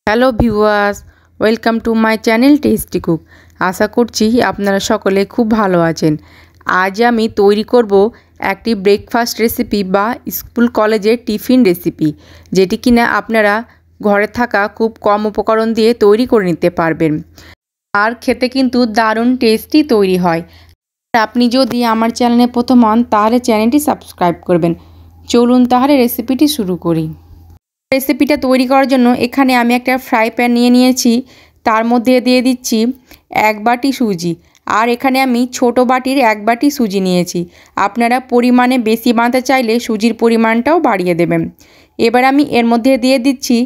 Hello viewers, welcome to my channel Tasty Cook. আশা করছি আপনারা সকলে খুব ভালো আছেন। আজ আমি তৈরি করব একটি ব্রেকফাস্ট রেসিপি বা স্কুল কলেজের টিফিন রেসিপি, যেটি কিনা আপনারা ঘরে থাকা খুব কম উপকরণ দিয়ে তৈরি করে নিতে পারবেন, আর খেতে কিন্তু দারুণ টেস্টি তৈরি হয়। আপনি যদি আমার চ্যানেলে প্রথম হন তাহলে চ্যানেলটি সাবস্ক্রাইব করবেন। চলুন তাহলে রেসিপিটি শুরু করি। রেসিপিটা তৈরি করার জন্য এখানে আমি একটা ফ্রাই প্যান নিয়েছি। তার মধ্যে দিয়ে দিচ্ছি 1 বাটি সুজি, আর এখানে আমি ছোট বাটির 1 বাটি সুজি নিয়েছি। আপনারা পরিমাণে বেশি বানাতে চাইলে সুজির পরিমাণটাও বাড়িয়ে দেবেন। এবার আমি এর মধ্যে দিয়ে দিচ্ছি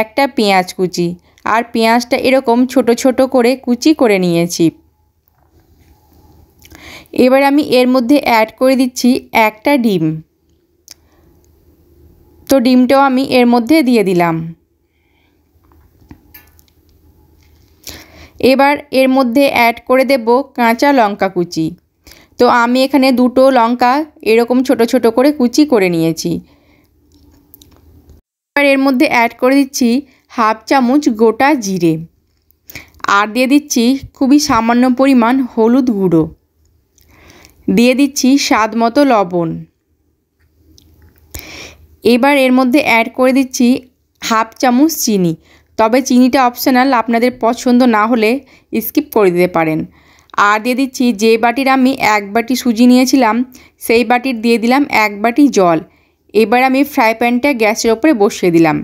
একটা পেঁয়াজ কুচি, আর পেঁয়াজটা এরকম ছোট ছোট করে কুচি করে নিয়েছি। এবার আমি এর মধ্যে অ্যাড করে দিচ্ছি একটা ডিম। তো ডিমটাও আমি এর মধ্যে দিয়ে দিলাম। এবার এর মধ্যে অ্যাড করে দেব কাঁচা লঙ্কা কুচি। তো আমি এখানে 2টো লঙ্কা এরকম ছোট ছোট করে কুচি করে নিয়েছি। এবার এর মধ্যে অ্যাড করে দিচ্ছি 1/2 চামচ গোটা জিরে, আর দিয়ে দিচ্ছি খুবই সামান্য পরিমাণ হলুদ গুঁড়ো, দিয়ে দিচ্ছি স্বাদ মতো লবণ। এবার এর মধ্যে অ্যাড করে দিচ্ছি 1/2 চামচ চিনি। তবে চিনিটা অপশনাল, আপনাদের পছন্দ না হলে স্কিপ করে দিতে পারেন। আর দিয়ে দিচ্ছি যে বাটির আমি 1 বাটি সুজি নিয়েছিলাম সেই বাটির দিয়ে দিলাম 1 বাটি জল। এবার আমি ফ্রাই প্যানটা গ্যাসের ওপরে বসিয়ে দিলাম।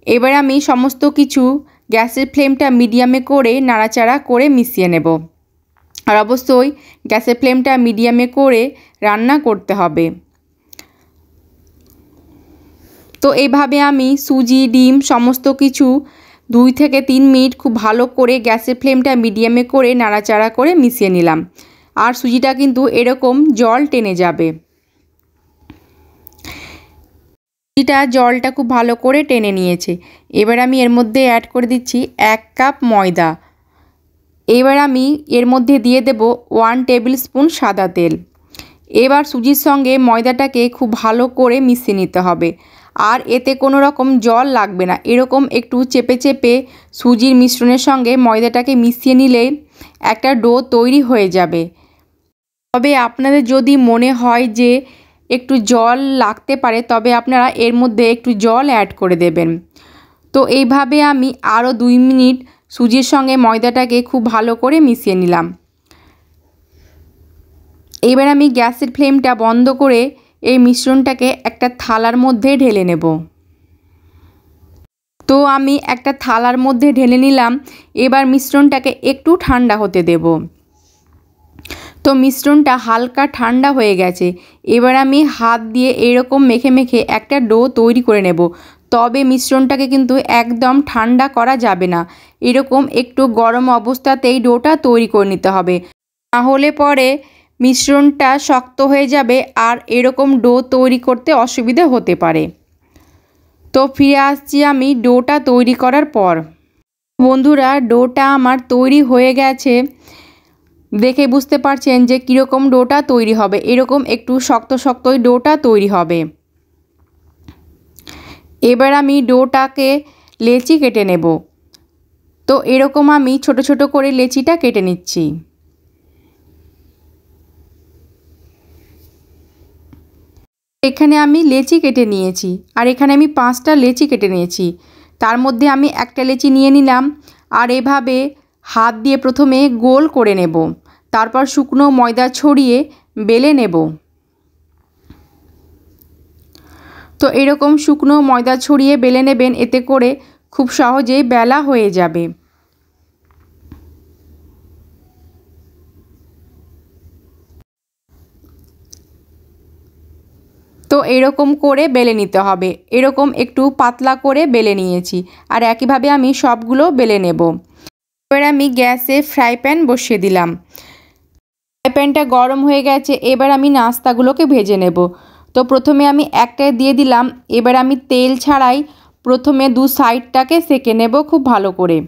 এবার আমি সমস্ত কিছু গ্যাসের ফ্লেমটা মিডিয়ামে করে নাড়াচাড়া করে মিশিয়ে নেব। আর অবশ্যই গ্যাসের ফ্লেমটা মিডিয়ামে করে রান্না করতে হবে। তো এইভাবে আমি সুজি, ডিম সমস্ত কিছু 2 থেকে 3 মিনিট খুব ভালো করে গ্যাসের ফ্লেমটা মিডিয়ামে করে নাড়াচাড়া করে মিশিয়ে নিলাম। আর সুজিটা কিন্তু এরকম জল টেনে যাবে। সুজিটা জলটা খুব ভালো করে টেনে নিয়েছে। এবার আমি এর মধ্যে অ্যাড করে দিচ্ছি 1 কাপ ময়দা। এবার আমি এর মধ্যে দিয়ে দেব 1 টেবিল স্পুন সাদা তেল। এবার সুজির সঙ্গে ময়দাটাকে খুব ভালো করে মিশিয়ে নিতে হবে। আর এতে কোনো রকম জল লাগবে না। এরকম একটু চেপে চেপে সুজির মিশ্রণের সঙ্গে ময়দাটাকে মিশিয়ে নিলে একটা ডো তৈরি হয়ে যাবে। তবে আপনাদের যদি মনে হয় যে একটু জল লাগতে পারে, তবে আপনারা এর মধ্যে একটু জল অ্যাড করে দেবেন। তো এইভাবে আমি আরও 2 মিনিট সুজির সঙ্গে ময়দাটাকে খুব ভালো করে মিশিয়ে নিলাম। এবার আমি গ্যাসের ফ্লেমটা বন্ধ করে এই মিশ্রণটাকে একটা থালার মধ্যে ঢেলে নেব। তো আমি একটা থালার মধ্যে ঢেলে নিলাম। এবার মিশ্রণটাকে একটু ঠান্ডা হতে দেব। তো মিশ্রণটা হালকা ঠান্ডা হয়ে গেছে। এবার আমি হাত দিয়ে এরকম মেখে মেখে একটা ডো তৈরি করে নেব। তবে মিশ্রণটাকে কিন্তু একদম ঠান্ডা করা যাবে না। এরকম একটু গরম অবস্থাতেই ডোটা তৈরি করে নিতে হবে, নাহলে পরে মিশ্রণটা শক্ত হয়ে যাবে আর এরকম ডো তৈরি করতে অসুবিধা হতে পারে। তো ফিরে আসছি আমি ডোটা তৈরি করার পর। বন্ধুরা, ডোটা আমার তৈরি হয়ে গেছে। দেখে বুঝতে পারছেন যে কীরকম ডোটা তৈরি হবে। এরকম একটু শক্ত শক্তই ডোটা তৈরি হবে। এবার আমি ডোটাকে লেচি কেটে নেব। তো এরকম আমি ছোট ছোট করে লেচিটা কেটে নিচ্ছি। এখানে আমি লেচি কেটে নিয়েছি, আর এখানে আমি 5টা লেচি কেটে নিয়েছি। তার মধ্যে আমি একটা লেচি নিয়ে নিলাম, আর এভাবে হাত দিয়ে প্রথমে গোল করে নেব। তারপর শুকনো ময়দা ছড়িয়ে বেলে নেব। তো এরকম শুকনো ময়দা ছড়িয়ে বেলে নেবেন, এতে করে খুব সহজেই বেলা হয়ে যাবে। তো এরকম করে বেলে নিতে হবে। এরকম একটু পাতলা করে বেলে নিয়েছি, আর একইভাবে আমি সবগুলো বেলে নেব। এবার আমি গ্যাসে ফ্রাই প্যান বসিয়ে দিলাম। ফ্রাই প্যানটা গরম হয়ে গেছে। এবার আমি নাস্তাগুলোকে ভেজে নেব। তো প্রথমে আমি একটা দিয়ে দিলাম। এবার আমি তেল ছাড়াই প্রথমে 2 সাইডটাকে সেঁকে নেব খুব ভালো করে।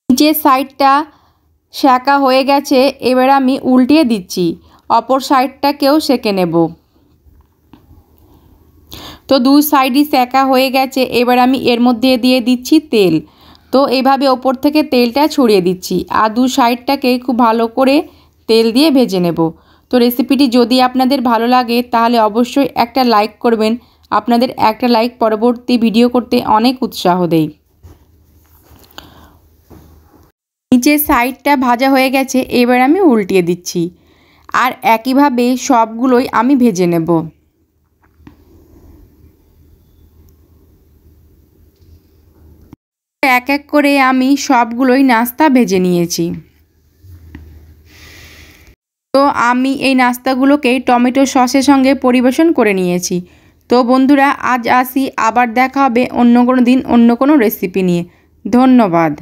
নিচের সাইডটা সেঁকা হয়ে গেছে। এবার আমি উল্টিয়ে দিচ্ছি, অপর সাইডটাকেও সেঁকে নেব। তো দু সাইডই সেঁকা হয়ে গেছে। এবার আমি এর মধ্যে দিয়ে দিচ্ছি তেল। তো এইভাবে ওপর থেকে তেলটা ছড়িয়ে দিচ্ছি আর দু সাইডটাকে খুব ভালো করে তেল দিয়ে ভেজে নেব। তো রেসিপিটি যদি আপনাদের ভালো লাগে তাহলে অবশ্যই একটা লাইক করবেন। আপনাদের একটা লাইক পরবর্তী ভিডিও করতে অনেক উৎসাহ দেয়। নিচের সাইডটা ভাজা হয়ে গেছে, এবার আমি উল্টিয়ে দিচ্ছি আর একইভাবে সবগুলোই আমি ভেজে নেব। এক এক করে আমি সবগুলোই নাস্তা ভেজে নিয়েছি। তো আমি এই নাস্তাগুলোকে টমেটো সসের সঙ্গে পরিবেশন করে নিয়েছি। তো বন্ধুরা আজ আসি, আবার দেখা হবে অন্য কোনো দিন অন্য কোনো রেসিপি নিয়ে। ধন্যবাদ।